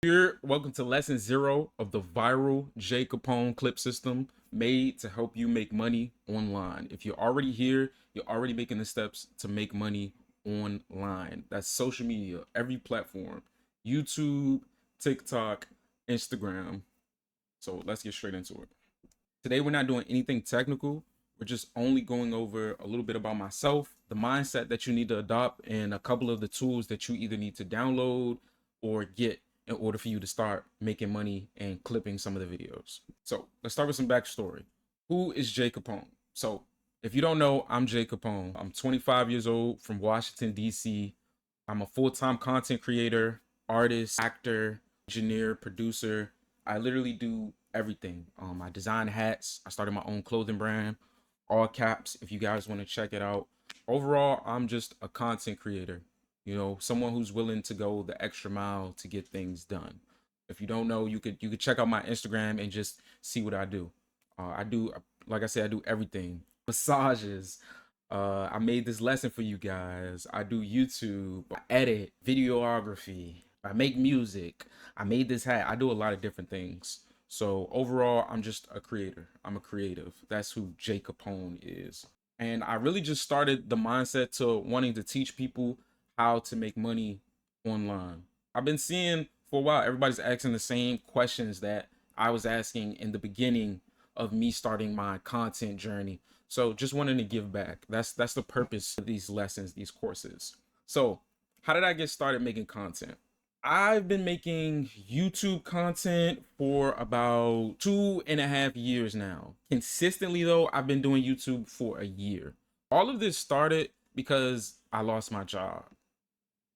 Here, welcome to lesson 0 of the viral Jay Capone clip system made to help you make money online. If you're already here, you're already making the steps to make money online. That's social media, every platform, YouTube, TikTok, Instagram. So let's get straight into it. Today, we're not doing anything technical. We're just only going over a little bit about myself, the mindset that you need to adopt, and a couple of the tools that you either need to download or get in order for you to start making money and clipping some of the videos. So let's start with some backstory. Who is Jay Capone? So if you don't know, I'm Jay Capone. I'm 25 years old from Washington, D.C. I'm a full-time content creator, artist, actor, engineer, producer. I literally do everything. I design hats. I started my own clothing brand, all caps, if you guys want to check it out. Overall, I'm just a content creator, someone who's willing to go the extra mile to get things done. If you don't know, you could check out my Instagram and just see what I do. I do, like I said, I do everything. Massages. I made this lesson for you guys. I do YouTube, I edit, videography, I make music. I made this hat. I do a lot of different things. So overall, I'm just a creator. I'm a creative. That's who Jay Capone is. And I really just started the mindset to wanting to teach people how to make money online. I've been seeing for a while, everybody's asking the same questions that I was asking in the beginning of me starting my content journey. So just wanting to give back. That's the purpose of these lessons, these courses. So how did I get started making content? I've been making YouTube content for about 2.5 years now. Consistently though, I've been doing YouTube for a year. All of this started because I lost my job.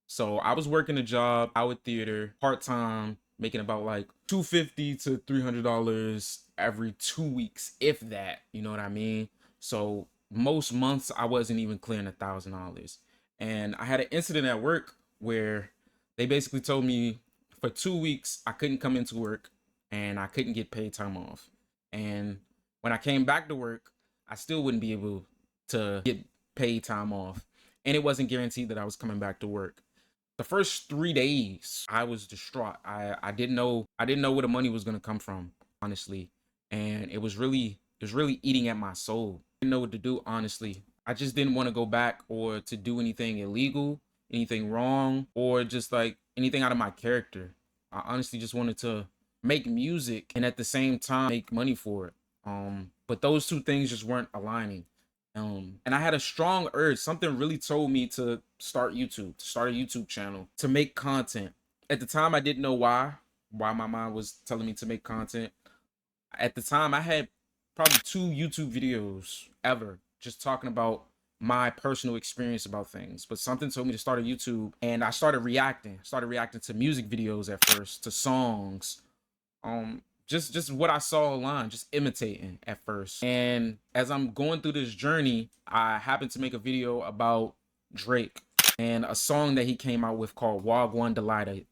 So I was working a job out at theater, part-time, making about like $250 to $300 every 2 weeks, if that, you know what I mean? So most months I wasn't even clearing $1,000. And I had an incident at work where they basically told me for 2 weeks I couldn't come into work and I couldn't get paid time off. And when I came back to work, I still wouldn't be able to get paid time off. And it wasn't guaranteed that I was coming back to work. The first 3 days I was distraught. I didn't know where the money was gonna come from, honestly. And it was really eating at my soul. I didn't know what to do, honestly. I just didn't want to go back or to do anything illegal, anything wrong, or just like anything out of my character. I honestly just wanted to make music and at the same time make money for it. But those two things just weren't aligning. And I had a strong urge. Something really told me to start YouTube, to start a YouTube channel, to make content. At the time, I didn't know why my mom was telling me to make content. At the time, I had probably 2 YouTube videos ever just talking about my personal experience about things. But something told me to start a YouTube, and I started reacting. Started reacting to music videos at first, to songs. Just what I saw online, just imitating at first. And as I'm going through this journey, I happened to make a video about Drake and a song that he came out with called Wagwan Delilah.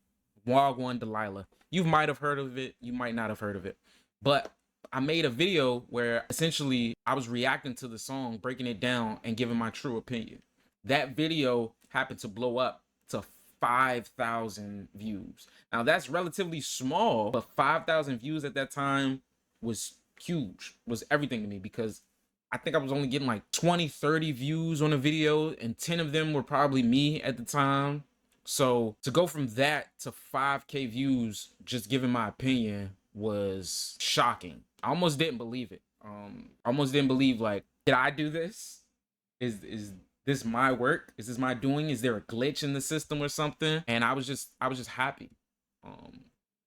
Wagwan Delilah. You might have heard of it, you might not have heard of it. But I made a video where essentially I was reacting to the song, breaking it down and giving my true opinion. That video happened to blow up to 5,000 views. Now that's relatively small, but 5,000 views at that time was huge, was everything to me, because I think I was only getting like 20, 30 views on a video, and 10 of them were probably me at the time. So to go from that to 5K views, just giving my opinion, was shocking. I almost didn't believe it. Almost didn't believe, like, did I do this? Is this my work? Is this my doing? Is there a glitch in the system or something? And I was just happy.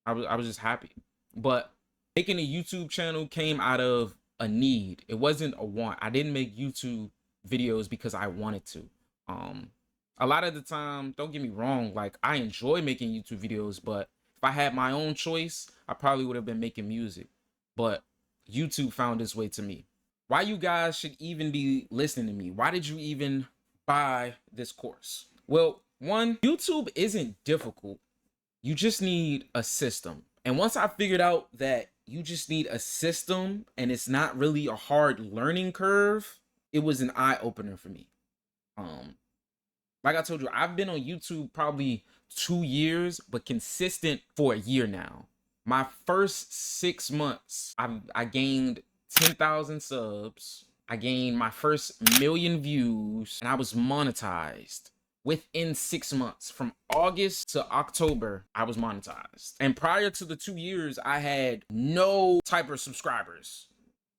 I was just happy. But making a YouTube channel came out of a need. It wasn't a want. I didn't make YouTube videos because I wanted to. A lot of the time, don't get me wrong, like I enjoy making YouTube videos, but if I had my own choice, I probably would have been making music. But YouTube found its way to me. Why you guys should even be listening to me? Why did you even buy this course? Well, one, YouTube isn't difficult. You just need a system. And once I figured out that you just need a system and it's not really a hard learning curve, it was an eye opener for me. Like I told you, I've been on YouTube probably 2 years, but consistent for a year now. My first 6 months, I gained 10,000 subs. I gained my first 1,000,000 views, and I was monetized within 6 months. From August to October, I was monetized. And prior to the 2 years, I had no type of subscribers.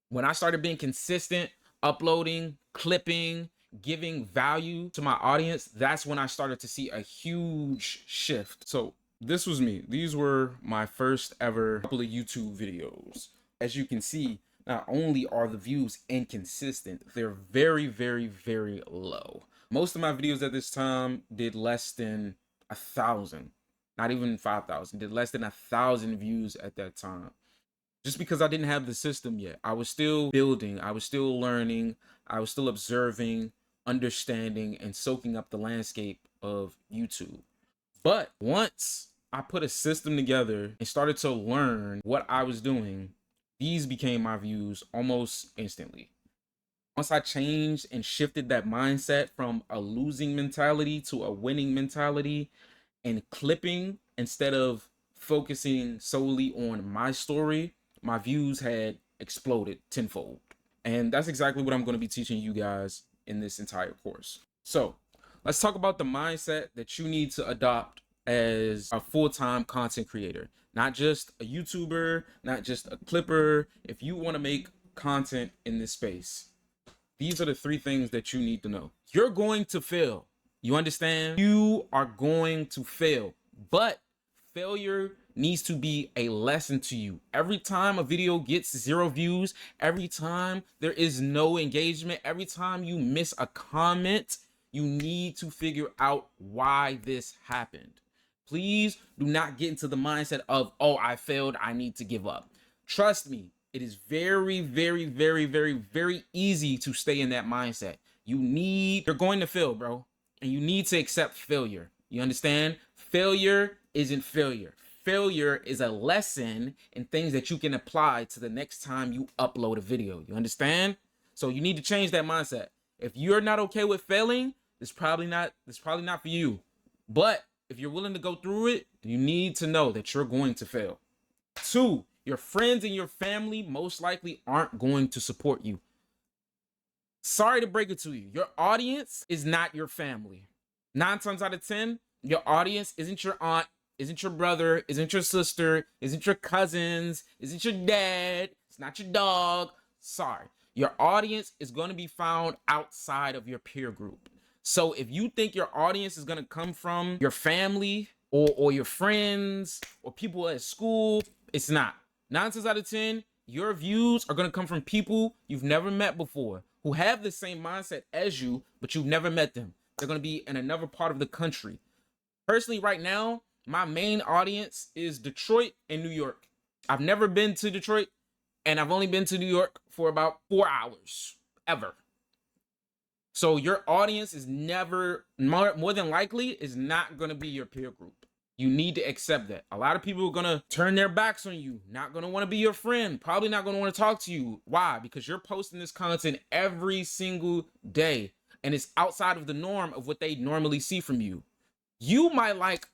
When I started being consistent, uploading, clipping, giving value to my audience, that's when I started to see a huge shift. So this was me. These were my first ever couple of YouTube videos. As you can see, not only are the views inconsistent, they're very, very, very low. Most of my videos at this time did less than 1,000, not even 5,000, did less than 1,000 views at that time. Just because I didn't have the system yet. I was still building, I was still learning, I was still observing, understanding, and soaking up the landscape of YouTube. But once I put a system together and started to learn what I was doing, these became my views almost instantly. Once I changed and shifted that mindset from a losing mentality to a winning mentality, and clipping instead of focusing solely on my story, my views had exploded tenfold. And that's exactly what I'm going to be teaching you guys in this entire course. So let's talk about the mindset that you need to adopt as a full-time content creator. Not just a YouTuber, not just a clipper. If you want to make content in this space, these are the 3 things that you need to know. You're going to fail. You understand? You are going to fail, but failure needs to be a lesson to you. Every time a video gets 0 views, every time there is no engagement, every time you miss a comment, you need to figure out why this happened. Please do not get into the mindset of, oh, I failed, I need to give up. Trust me, it is very, very, very, very, very easy to stay in that mindset. You're going to fail, bro. And you need to accept failure. You understand? Failure isn't failure. Failure is a lesson in things that you can apply to the next time you upload a video. You understand? So you need to change that mindset. If you're not okay with failing, it's probably not for you. But if you're willing to go through it, you need to know that you're going to fail. 2, your friends and your family most likely aren't going to support you. Sorry to break it to you. Your audience is not your family. 9 times out of 10, your audience isn't your aunt, isn't your brother, isn't your sister, isn't your cousins, isn't your dad, it's not your dog. Sorry. Your audience is going to be found outside of your peer group. So if you think your audience is going to come from your family or your friends or people at school, it's not. 9 times out of 10, your views are going to come from people you've never met before, who have the same mindset as you, but you've never met them. They're going to be in another part of the country. Personally, right now, my main audience is Detroit and New York. I've never been to Detroit, and I've only been to New York for about 4 hours, ever. So your audience is never, more than likely, is not going to be your peer group. You need to accept that. A lot of people are going to turn their backs on you, not going to want to be your friend, probably not going to want to talk to you. Why? Because you're posting this content every single day, and it's outside of the norm of what they normally see from you. You might like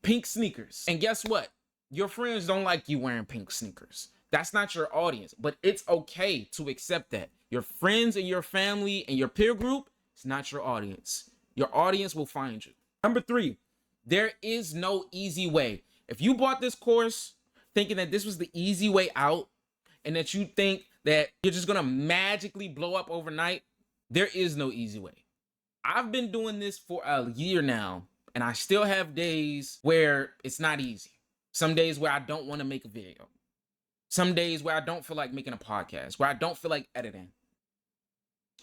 pink sneakers, and guess what? Your friends don't like you wearing pink sneakers. That's not your audience, but it's okay to accept that. Your friends and your family and your peer group, it's not your audience. Your audience will find you. Number 3, there is no easy way. If you bought this course thinking that this was the easy way out and that you think that you're just going to magically blow up overnight, there is no easy way. I've been doing this for a year now, and I still have days where it's not easy. Some days where I don't want to make a video. Some days where I don't feel like making a podcast, where I don't feel like editing.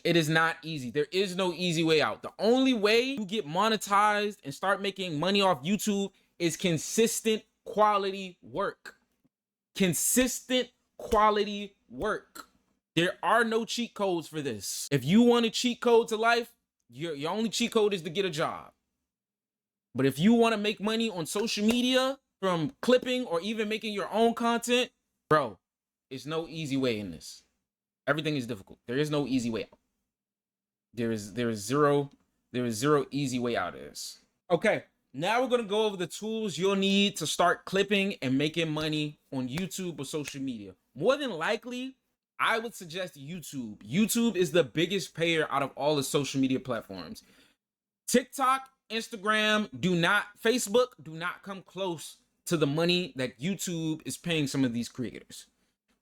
It is not easy. There is no easy way out. The only way you get monetized and start making money off YouTube is consistent quality work. Consistent quality work. There are no cheat codes for this. If you want a cheat code to life, your only cheat code is to get a job. But if you want to make money on social media from clipping or even making your own content, bro, it's no easy way in this. Everything is difficult. There is no easy way out. There is zero easy way out of this. Okay, Now we're going to go over the tools you'll need to start clipping and making money on YouTube or social media. More than likely, I would suggest YouTube. YouTube is the biggest payer out of all the social media platforms. TikTok, Instagram, Facebook do not come close to the money that YouTube is paying some of these creators.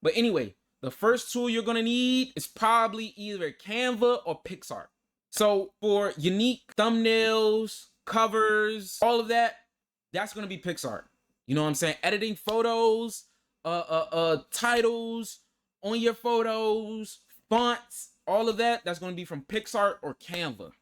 But anyway, the first tool you're going to need is probably either Canva or PicsArt. So for unique thumbnails, covers, all of that, that's going to be PicsArt. You know what I'm saying? Editing photos, titles on your photos, fonts, all of that, that's going to be from PicsArt or Canva.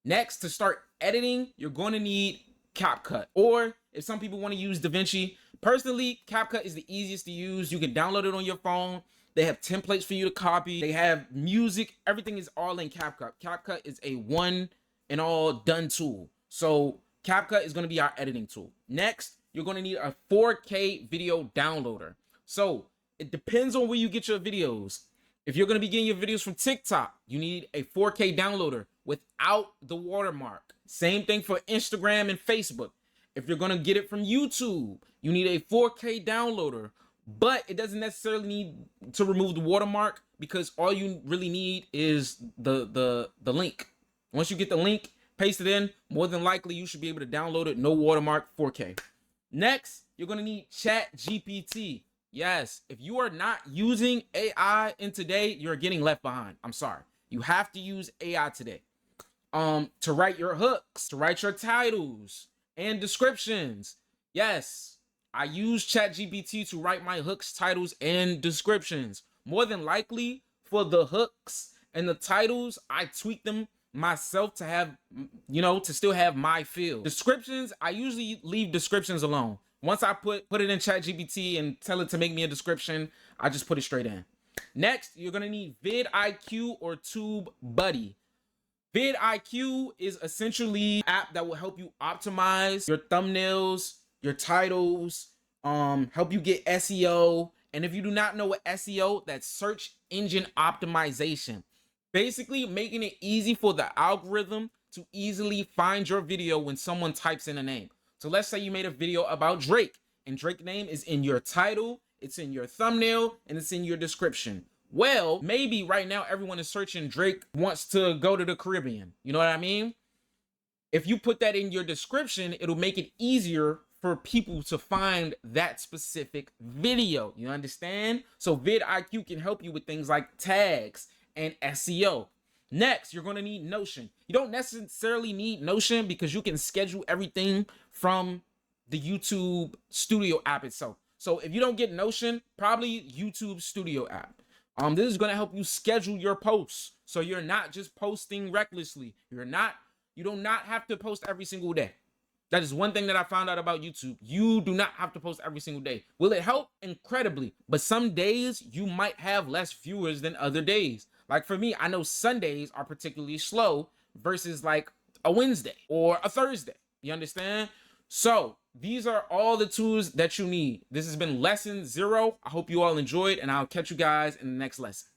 Next, to start editing, you're going to need CapCut. Or if some people want to use DaVinci, personally, CapCut is the easiest to use. You can download it on your phone. They have templates for you to copy. They have music. Everything is all in CapCut. CapCut is a one and all done tool. So CapCut is going to be our editing tool. Next, you're going to need a 4K video downloader. So it depends on where you get your videos. If you're going to be getting your videos from TikTok, you need a 4K downloader without the watermark. Same thing for Instagram and Facebook. If you're going to get it from YouTube, you need a 4K downloader, but it doesn't necessarily need to remove the watermark, because all you really need is the link. Once you get the link, paste it in, more than likely you should be able to download it, no watermark, 4K. Next, you're going to need ChatGPT. Yes, if you are not using AI in today, you're getting left behind. I'm sorry. You have to use AI today. To write your hooks, to write your titles and descriptions. Yes, I use ChatGPT to write my hooks, titles, and descriptions. More than likely, for the hooks and the titles, I tweak them myself to have, to still have my feel. Descriptions, I usually leave descriptions alone. Once I put it in ChatGPT and tell it to make me a description, I just put it straight in. Next, you're gonna need vidIQ or TubeBuddy. vidIQ is essentially an app that will help you optimize your thumbnails, your titles, help you get SEO. And if you do not know what SEO, that's search engine optimization. Basically making it easy for the algorithm to easily find your video when someone types in a name. So let's say you made a video about Drake, and Drake's name is in your title, it's in your thumbnail, and it's in your description. Well, maybe right now everyone is searching Drake wants to go to the Caribbean. You know what I mean? If you put that in your description, it'll make it easier for people to find that specific video. You understand? So vidIQ can help you with things like tags and SEO. Next, you're going to need Notion. You don't necessarily need Notion because you can schedule everything from the YouTube Studio app itself. So if you don't get Notion, probably YouTube Studio app. This is going to help you schedule your posts, so you're not just posting recklessly. You do not have to post every single day. That is one thing that I found out about YouTube. You do not have to post every single day. Will it help? Incredibly. But some days you might have less viewers than other days. Like for me, I know Sundays are particularly slow versus like a Wednesday or a Thursday. You understand? So these are all the tools that you need. This has been lesson 0. I hope you all enjoyed, and I'll catch you guys in the next lesson.